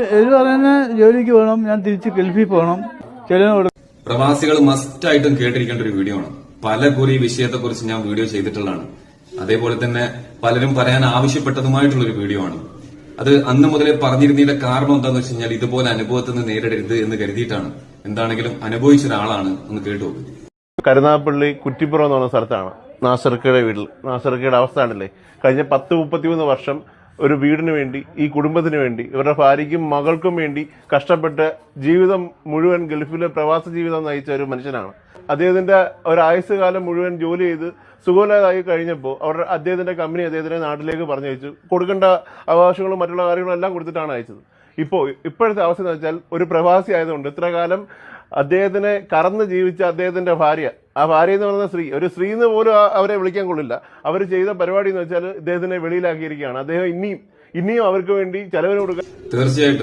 പറയുന്ന ജോലിക്ക് പോകണം, ഞാൻ തിരിച്ച് ഗൾഫിൽ പോകണം. പ്രവാസികൾ മസ്റ്റായിട്ടും കേട്ടിരിക്കേണ്ട ഒരു വീഡിയോ ആണ്. പല കുറി വിഷയത്തെക്കുറിച്ച് ഞാൻ വീഡിയോ ചെയ്തിട്ടുള്ളതാണ്. അതേപോലെ തന്നെ പലരും പറയാൻ ആവശ്യപ്പെട്ടതുമായിട്ടുള്ള ഒരു വീഡിയോ ആണ്. അത് അന്ന് മുതലേ പറഞ്ഞിരുന്നതിന്റെ കാരണം എന്താണെന്ന് വെച്ച് കഴിഞ്ഞാൽ ഇതുപോലെ അനുഭവത്തിൽ നിന്ന് നേരിടരുത് എന്ന് കരുതിയിട്ടാണ്. എന്താണെങ്കിലും അനുഭവിച്ച ഒരാളാണ്, ഒന്ന് കേട്ടു. കരുനാഗപ്പള്ളി കുറ്റിപ്പുറം എന്ന് പറഞ്ഞ സ്ഥലത്താണ് നാസർക്കയുടെ വീട്ടിൽ. നാസർക്കയുടെ അവസ്ഥ ആണല്ലേ, കഴിഞ്ഞ 10-33 വർഷം ഒരു വീടിന് വേണ്ടി, ഈ കുടുംബത്തിന് വേണ്ടി, ഇവരുടെ ഭാര്യയ്ക്കും മകൾക്കും വേണ്ടി കഷ്ടപ്പെട്ട് ജീവിതം മുഴുവൻ ഗൾഫിലെ പ്രവാസ ജീവിതം നയിച്ച ഒരു മനുഷ്യനാണ്. അദ്ദേഹത്തിന്റെ ഒരു ആയുസ് കാലം മുഴുവൻ ജോലി ചെയ്ത് സുഖമില്ലാതായി കഴിഞ്ഞപ്പോൾ അദ്ദേഹത്തിന്റെ കമ്പനി അദ്ദേഹത്തിന്റെ നാട്ടിലേക്ക് പറഞ്ഞയച്ചു. കൊടുക്കേണ്ട അവകാശങ്ങളും മറ്റുള്ള കാര്യങ്ങളും എല്ലാം കൊടുത്തിട്ടാണ് അയച്ചത്. ഇപ്പോഴത്തെ അവസ്ഥ എന്ന് വെച്ചാൽ, ഒരു പ്രവാസി ആയതുകൊണ്ട് ഇത്ര കാലം അദ്ദേഹത്തിനെ കറന്ന് ജീവിച്ച അദ്ദേഹത്തിന്റെ ഭാര്യ, ആ ഭാര്യ എന്ന് പറയുന്ന സ്ത്രീ, ഒരു സ്ത്രീ എന്ന് പോലും അവരെ വിളിക്കാൻ കൊള്ളില്ല. അവർ ചെയ്ത പരിപാടി എന്ന് വെച്ചാൽ ഇദ്ദേഹത്തിനെ വെളിയിലാക്കിയിരിക്കുകയാണ്. അദ്ദേഹം ഇനിയും അവർക്ക് വേണ്ടി ചെലവിന് കൊടുക്കാൻ. തീർച്ചയായിട്ടും